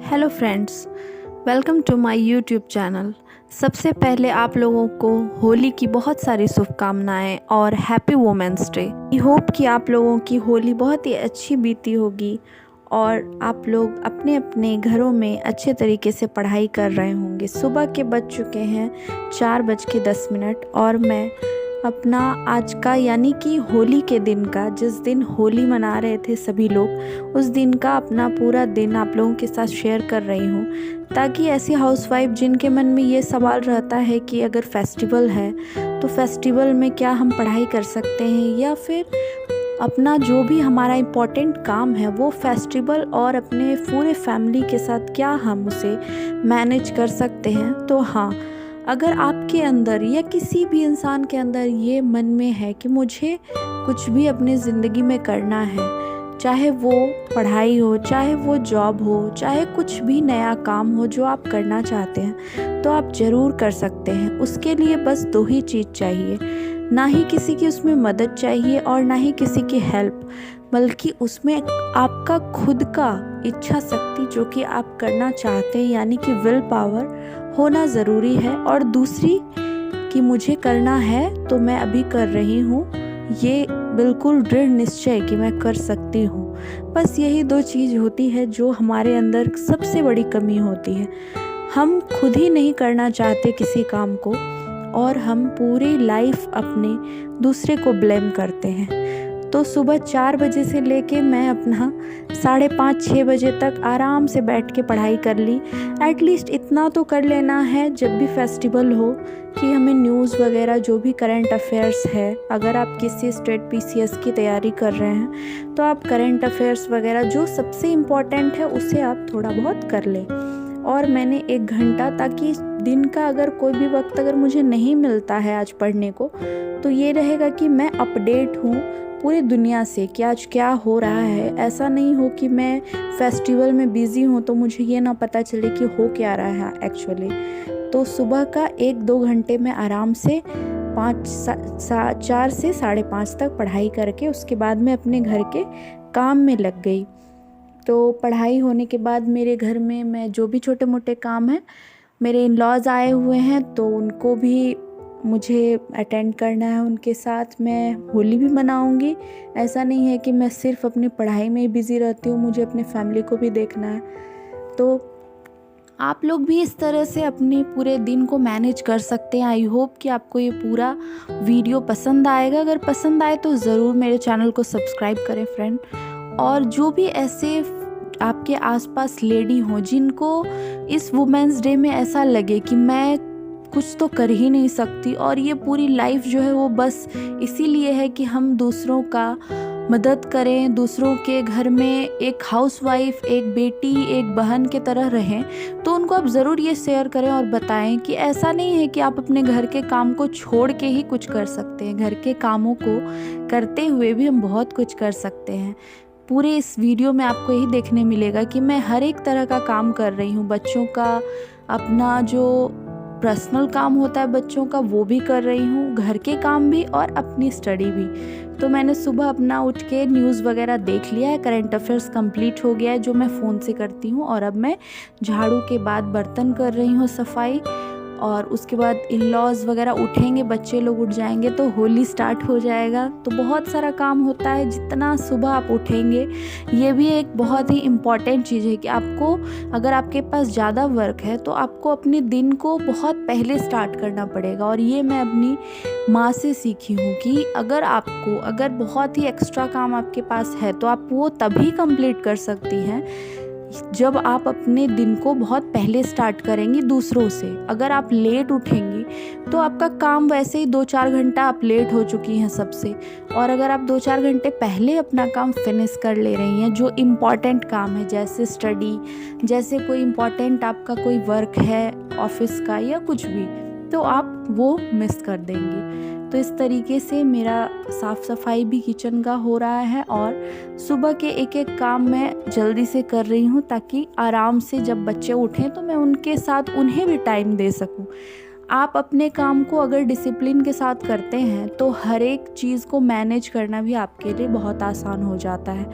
Hello friends, welcome to my YouTube channel. सबसे पहले आप लोगों को होली की बहुत सारी शुभकामनाएं और happy women's day. I hope कि आप लोगों की होली बहुत ही अच्छी बीती होगी और आप लोग अपने अपने घरों में अच्छे तरीके से पढ़ाई कर रहे होंगे। सुबह के बज चुके हैं 4:10 और मैं अपना आज का यानी कि होली के दिन का, जिस दिन होली मना रहे थे सभी लोग, उस दिन का अपना पूरा दिन आप लोगों के साथ शेयर कर रही हूँ, ताकि ऐसी हाउसवाइफ जिनके मन में ये सवाल रहता है कि अगर फेस्टिवल है तो फेस्टिवल में क्या हम पढ़ाई कर सकते हैं, या फिर अपना जो भी हमारा इम्पोर्टेंट काम है वो फेस्टिवल और अपने पूरे फैमिली के साथ क्या हम उसे मैनेज कर सकते हैं। तो हाँ, अगर आपके अंदर या किसी भी इंसान के अंदर ये मन में है कि मुझे कुछ भी अपनी ज़िंदगी में करना है, चाहे वो पढ़ाई हो, चाहे वो जॉब हो, चाहे कुछ भी नया काम हो जो आप करना चाहते हैं, तो आप ज़रूर कर सकते हैं। उसके लिए बस दो ही चीज़ चाहिए, ना ही किसी की उसमें मदद चाहिए और ना ही किसी की हेल्प, बल्कि उसमें आपका खुद का इच्छा शक्ति जो कि आप करना चाहते हैं, यानी कि विल पावर होना ज़रूरी है। और दूसरी कि मुझे करना है तो मैं अभी कर रही हूँ, ये बिल्कुल दृढ़ निश्चय कि मैं कर सकती हूँ। बस यही दो चीज़ होती है जो हमारे अंदर सबसे बड़ी कमी होती है। हम खुद ही नहीं करना चाहते किसी काम को और हम पूरी लाइफ अपने दूसरे को ब्लेम करते हैं। तो सुबह 4 बजे से लेके मैं अपना 5:30-6 बजे तक आराम से बैठ के पढ़ाई कर ली। एटलीस्ट इतना तो कर लेना है जब भी फेस्टिवल हो कि हमें न्यूज़ वगैरह जो भी करंट अफेयर्स है, अगर आप किसी स्टेट पीसीएस की तैयारी कर रहे हैं तो आप करंट अफेयर्स वगैरह जो सबसे इम्पॉर्टेंट है उसे आप थोड़ा बहुत कर लें। और मैंने 1 घंटा, ताकि दिन का अगर कोई भी वक्त अगर मुझे नहीं मिलता है आज पढ़ने को, तो ये रहेगा कि मैं अपडेट हूँ पूरी दुनिया से कि आज क्या हो रहा है। ऐसा नहीं हो कि मैं फेस्टिवल में बिज़ी हूँ तो मुझे ये ना पता चले कि हो क्या रहा है एक्चुअली। तो सुबह का 1-2 घंटे में आराम से 4 से 5:30 तक पढ़ाई करके उसके बाद मैं अपने घर के काम में लग गई। तो पढ़ाई होने के बाद मेरे घर में मैं जो भी छोटे मोटे काम हैं, मेरे इन लॉज आए हुए हैं तो उनको भी मुझे अटेंड करना है, उनके साथ मैं होली भी मनाऊंगी। ऐसा नहीं है कि मैं सिर्फ अपनी पढ़ाई में ही बिज़ी रहती हूँ, मुझे अपने फैमिली को भी देखना है। तो आप लोग भी इस तरह से अपने पूरे दिन को मैनेज कर सकते हैं। आई होप कि आपको ये पूरा वीडियो पसंद आएगा। अगर पसंद आए तो ज़रूर मेरे चैनल को सब्सक्राइब करें फ्रेंड। और जो भी ऐसे आपके आसपास लेडी हों जिनको इस वुमेंस डे में ऐसा लगे कि मैं कुछ तो कर ही नहीं सकती और ये पूरी लाइफ जो है वो बस इसीलिए है कि हम दूसरों का मदद करें, दूसरों के घर में एक हाउसवाइफ, एक बेटी, एक बहन के तरह रहें, तो उनको आप ज़रूर ये शेयर करें और बताएं कि ऐसा नहीं है कि आप अपने घर के काम को छोड़ के ही कुछ कर सकते हैं। घर के कामों को करते हुए भी हम बहुत कुछ कर सकते हैं। पूरे इस वीडियो में आपको यही देखने मिलेगा कि मैं हर एक तरह का काम कर रही हूँ। बच्चों का अपना जो पर्सनल काम होता है बच्चों का वो भी कर रही हूँ, घर के काम भी और अपनी स्टडी भी। तो मैंने सुबह अपना उठ के न्यूज़ वगैरह देख लिया है, करंट अफेयर्स कंप्लीट हो गया है जो मैं फ़ोन से करती हूँ। और अब मैं झाड़ू के बाद बर्तन कर रही हूँ सफाई, और उसके बाद इन लॉज वगैरह उठेंगे, बच्चे लोग उठ जाएंगे तो होली स्टार्ट हो जाएगा। तो बहुत सारा काम होता है जितना सुबह आप उठेंगे। ये भी एक बहुत ही इम्पॉर्टेंट चीज़ है कि आपको, अगर आपके पास ज़्यादा वर्क है तो आपको अपने दिन को बहुत पहले स्टार्ट करना पड़ेगा। और ये मैं अपनी माँ से सीखी हूँ कि अगर बहुत ही एक्स्ट्रा काम आपके पास है तो आप वो तभी कंप्लीट कर सकती हैं जब आप अपने दिन को बहुत पहले स्टार्ट करेंगी दूसरों से। अगर आप लेट उठेंगी तो आपका काम वैसे ही 2-4 घंटा आप लेट हो चुकी हैं सबसे। और अगर आप 2-4 घंटे पहले अपना काम फिनिश कर ले रही हैं, जो इम्पॉर्टेंट काम है जैसे स्टडी, जैसे कोई इम्पॉर्टेंट आपका कोई वर्क है ऑफिस का या कुछ भी, तो आप वो मिस कर देंगी। तो इस तरीके से मेरा साफ़ सफाई भी किचन का हो रहा है और सुबह के एक एक काम मैं जल्दी से कर रही हूँ, ताकि आराम से जब बच्चे उठें तो मैं उनके साथ उन्हें भी टाइम दे सकूँ। आप अपने काम को अगर डिसिप्लिन के साथ करते हैं तो हर एक चीज़ को मैनेज करना भी आपके लिए बहुत आसान हो जाता है।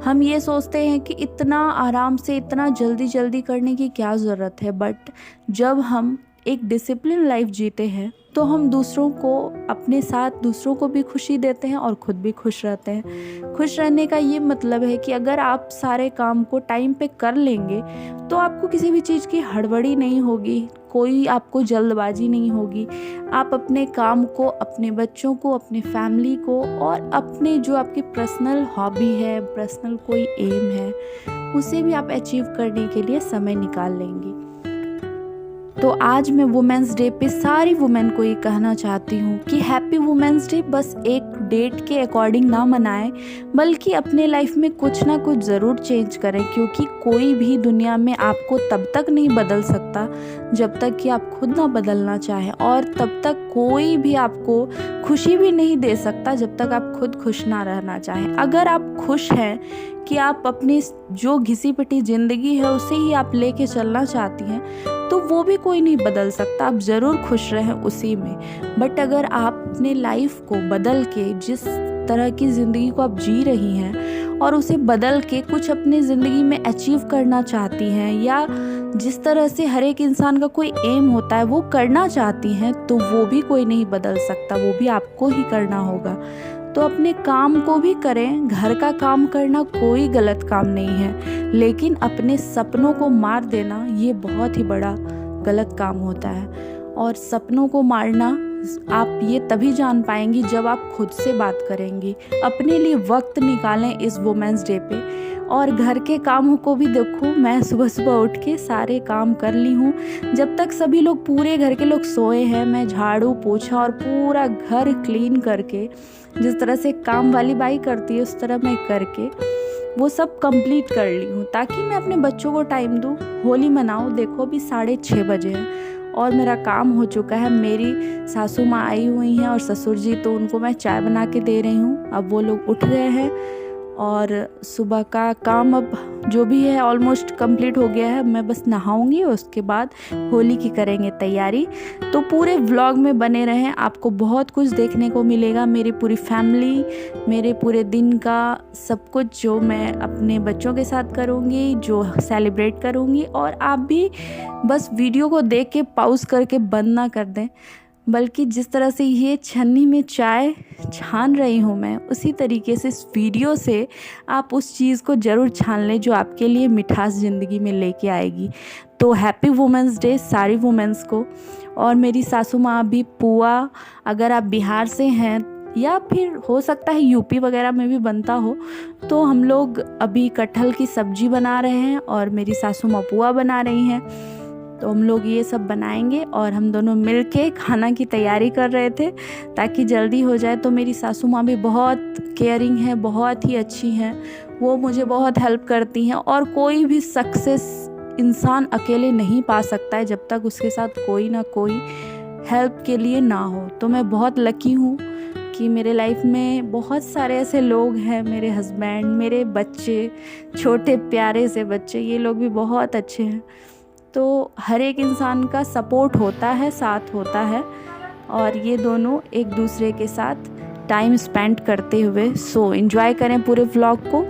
हम ये सोचते हैं कि इतना आराम से, इतना जल्दी जल्दी करने की क्या ज़रूरत है, बट जब हम एक डिसिप्लिन लाइफ जीते हैं तो हम दूसरों को, अपने साथ दूसरों को भी खुशी देते हैं और ख़ुद भी खुश रहते हैं। खुश रहने का ये मतलब है कि अगर आप सारे काम को टाइम पे कर लेंगे तो आपको किसी भी चीज़ की हड़बड़ी नहीं होगी, कोई आपको जल्दबाजी नहीं होगी। आप अपने काम को, अपने बच्चों को, अपने फैमिली को और अपने जो आपकी पर्सनल हॉबी है, पर्सनल कोई एम है, उसे भी आप अचीव करने के लिए समय निकाल लेंगे। तो आज मैं वुमेंस डे पे सारी वुमेन को ये कहना चाहती हूँ कि हैप्पी वुमेंस डे बस एक डेट के अकॉर्डिंग ना मनाएं, बल्कि अपने लाइफ में कुछ ना कुछ ज़रूर चेंज करें, क्योंकि कोई भी दुनिया में आपको तब तक नहीं बदल सकता जब तक कि आप खुद ना बदलना चाहें, और तब तक कोई भी आपको खुशी भी नहीं दे सकता जब तक आप खुद खुश ना रहना चाहें। अगर आप खुश हैं कि आप अपनी जो घिसी पिटी ज़िंदगी है उसे ही आप लेके चलना चाहती हैं, तो वो भी कोई नहीं बदल सकता, आप ज़रूर खुश रहें उसी में। बट अगर आप अपने लाइफ को बदल के, जिस तरह की ज़िंदगी को आप जी रही हैं और उसे बदल के कुछ अपनी ज़िंदगी में अचीव करना चाहती हैं, या जिस तरह से हर एक इंसान का कोई एम होता है वो करना चाहती हैं, तो वो भी कोई नहीं बदल सकता, वो भी आपको ही करना होगा। तो अपने काम को भी करें, घर का काम करना कोई गलत काम नहीं है, लेकिन अपने सपनों को मार देना ये बहुत ही बड़ा गलत काम होता है। और सपनों को मारना आप ये तभी जान पाएंगी जब आप खुद से बात करेंगी। अपने लिए वक्त निकालें इस वुमेंस डे पे, और घर के कामों को भी देखो, मैं सुबह सुबह उठ के सारे काम कर ली हूँ। जब तक सभी लोग, पूरे घर के लोग सोए हैं, मैं झाड़ू पोछा और पूरा घर क्लीन करके, जिस तरह से काम वाली बाई करती है उस तरह मैं करके वो सब कंप्लीट कर ली हूँ, ताकि मैं अपने बच्चों को टाइम दूँ, होली मनाऊँ। देखो अभी 6:30 बजे हैं और मेरा काम हो चुका है। मेरी सासू माँ आई हुई हैं और ससुर जी, तो उनको मैं चाय बना के दे रही हूँ। अब वो लोग उठ रहे हैं और सुबह का काम अब जो भी है ऑलमोस्ट कंप्लीट हो गया है। मैं बस नहाऊंगी, उसके बाद होली की करेंगे तैयारी। तो पूरे व्लॉग में बने रहें, आपको बहुत कुछ देखने को मिलेगा। मेरी पूरी फैमिली, मेरे पूरे दिन का सब कुछ जो मैं अपने बच्चों के साथ करूँगी, जो सेलिब्रेट करूँगी। और आप भी बस वीडियो को देख के पॉज करके बंद ना कर दें, बल्कि जिस तरह से ये छन्नी में चाय छान रही हूँ मैं, उसी तरीके से इस वीडियो से आप उस चीज़ को ज़रूर छान लें जो आपके लिए मिठास ज़िंदगी में लेके आएगी। तो हैप्पी वुमेंस डे सारी वुमेंस को। और मेरी सासू माँ भी पुआ, अगर आप बिहार से हैं या फिर हो सकता है यूपी वगैरह में भी बनता हो, तो हम लोग अभी कटहल की सब्ज़ी बना रहे हैं और मेरी सासू माँ पुआ बना रही हैं। तो हम लोग ये सब बनाएंगे और हम दोनों मिलके खाना की तैयारी कर रहे थे ताकि जल्दी हो जाए। तो मेरी सासू माँ भी बहुत केयरिंग है, बहुत ही अच्छी हैं, वो मुझे बहुत हेल्प करती हैं। और कोई भी सक्सेस इंसान अकेले नहीं पा सकता है जब तक उसके साथ कोई ना कोई हेल्प के लिए ना हो। तो मैं बहुत लकी हूँ कि मेरे लाइफ में बहुत सारे ऐसे लोग हैं, मेरे हस्बैंड, मेरे बच्चे, छोटे प्यारे से बच्चे, ये लोग भी बहुत अच्छे हैं। तो हर एक इंसान का सपोर्ट होता है, साथ होता है, और ये दोनों एक दूसरे के साथ टाइम स्पेंड करते हुए सो एंजॉय करें पूरे व्लॉग को।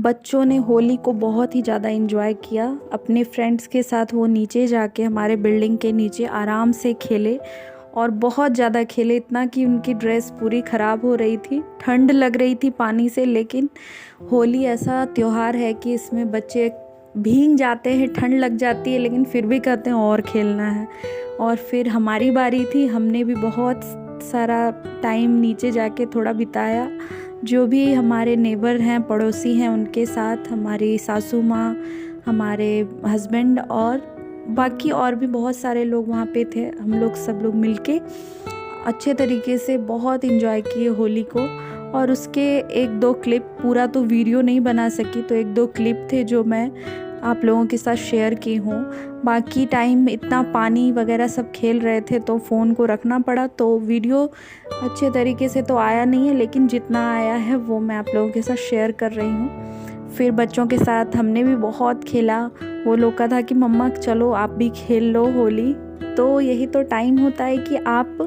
बच्चों ने होली को बहुत ही ज़्यादा एंजॉय किया। अपने फ्रेंड्स के साथ वो नीचे जाके हमारे बिल्डिंग के नीचे आराम से खेले और बहुत ज़्यादा खेले, इतना कि उनकी ड्रेस पूरी ख़राब हो रही थी, ठंड लग रही थी पानी से। लेकिन होली ऐसा त्यौहार है कि इसमें बच्चे भीग जाते हैं, ठंड लग जाती है, लेकिन फिर भी कहते हैं और खेलना है। और फिर हमारी बारी थी, हमने भी बहुत सारा टाइम नीचे जाके थोड़ा बिताया। जो भी हमारे नेबर हैं, पड़ोसी हैं, उनके साथ, हमारी सासू माँ, हमारे हस्बैंड और बाकी और भी बहुत सारे लोग वहाँ पे थे। हम लोग सब लोग मिलके अच्छे तरीके से बहुत इन्जॉय किए होली को। और उसके 1-2 क्लिप, पूरा तो वीडियो नहीं बना सकी, तो 1-2 क्लिप थे जो मैं आप लोगों के साथ शेयर की हूँ। बाकी टाइम इतना पानी वगैरह सब खेल रहे थे तो फ़ोन को रखना पड़ा, तो वीडियो अच्छे तरीके से तो आया नहीं है, लेकिन जितना आया है वो मैं आप लोगों के साथ शेयर कर रही हूँ। फिर बच्चों के साथ हमने भी बहुत खेला। वो लोग का था कि मम्मा चलो आप भी खेल लो होली। तो यही तो टाइम होता है कि आप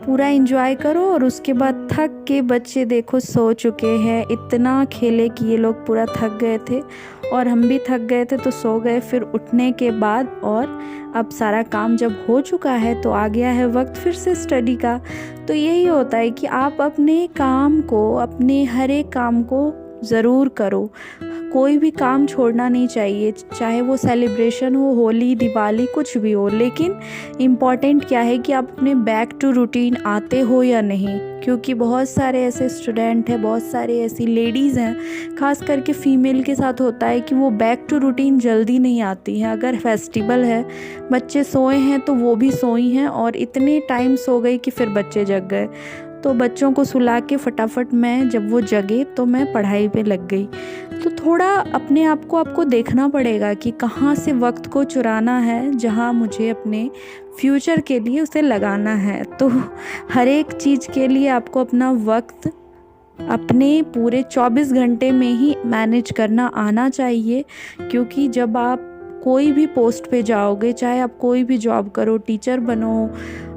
पूरा एंजॉय करो। और उसके बाद थक के बच्चे देखो सो चुके हैं, इतना खेले कि ये लोग पूरा थक गए थे और हम भी थक गए थे तो सो गए। फिर उठने के बाद और अब सारा काम जब हो चुका है तो आ गया है वक्त फिर से स्टडी का। तो यही होता है कि आप अपने काम को, अपने हर एक काम को ज़रूर करो, कोई भी काम छोड़ना नहीं चाहिए, चाहे वो सेलिब्रेशन हो, होली, दिवाली, कुछ भी हो। लेकिन इम्पॉर्टेंट क्या है कि आप अपने बैक टू रूटीन आते हो या नहीं, क्योंकि बहुत सारे ऐसे स्टूडेंट हैं, बहुत सारे ऐसी लेडीज़ हैं, ख़ास करके फ़ीमेल के साथ होता है कि वो बैक टू रूटीन जल्दी नहीं आती हैं। अगर फेस्टिवल है, बच्चे सोए हैं तो वो भी सोई हैं और इतने टाइम सो गई कि फिर बच्चे जग गए। तो बच्चों को सुला के फटाफट मैं, जब वो जगे तो मैं पढ़ाई पे लग गई। तो थोड़ा अपने आप को आपको देखना पड़ेगा कि कहाँ से वक्त को चुराना है, जहाँ मुझे अपने फ्यूचर के लिए उसे लगाना है। तो हर एक चीज़ के लिए आपको अपना वक्त अपने पूरे 24 घंटे में ही मैनेज करना आना चाहिए। क्योंकि जब आप कोई भी पोस्ट पे जाओगे, चाहे आप कोई भी जॉब करो, टीचर बनो,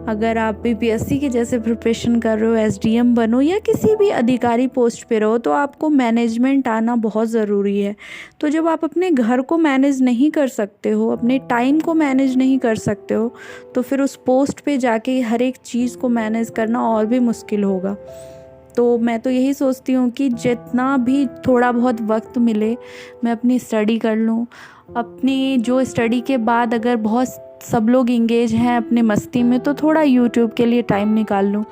अगर आप बीपीएससी के जैसे प्रिपरेशन कर रहे हो, एसडीएम बनो, या किसी भी अधिकारी पोस्ट पे रहो, तो आपको मैनेजमेंट आना बहुत ज़रूरी है। तो जब आप अपने घर को मैनेज नहीं कर सकते हो, अपने टाइम को मैनेज नहीं कर सकते हो, तो फिर उस पोस्ट पे जाके हर एक चीज़ को मैनेज करना और भी मुश्किल होगा। तो मैं तो यही सोचती हूँ कि जितना भी थोड़ा बहुत वक्त मिले मैं अपनी स्टडी कर लूँ। अपनी जो स्टडी के बाद अगर बहुत सब लोग इंगेज हैं अपने मस्ती में, तो थोड़ा यूट्यूब के लिए टाइम निकाल लूँ।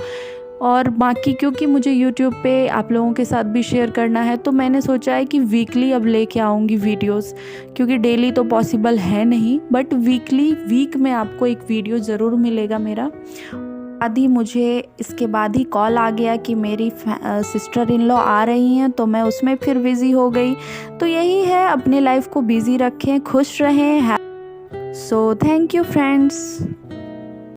और बाकी क्योंकि मुझे यूट्यूब पे आप लोगों के साथ भी शेयर करना है, तो मैंने सोचा है कि वीकली अब लेके आऊँगी वीडियोस, क्योंकि डेली तो पॉसिबल है नहीं, बट वीक में आपको एक वीडियो ज़रूर मिलेगा मेरा। आदि मुझे इसके बाद ही कॉल आ गया कि मेरी सिस्टर इन लॉ आ रही हैं, तो मैं उसमें फिर बिज़ी हो गई। तो यही है, अपने लाइफ को बिज़ी रखें, खुश रहें। So thank you friends.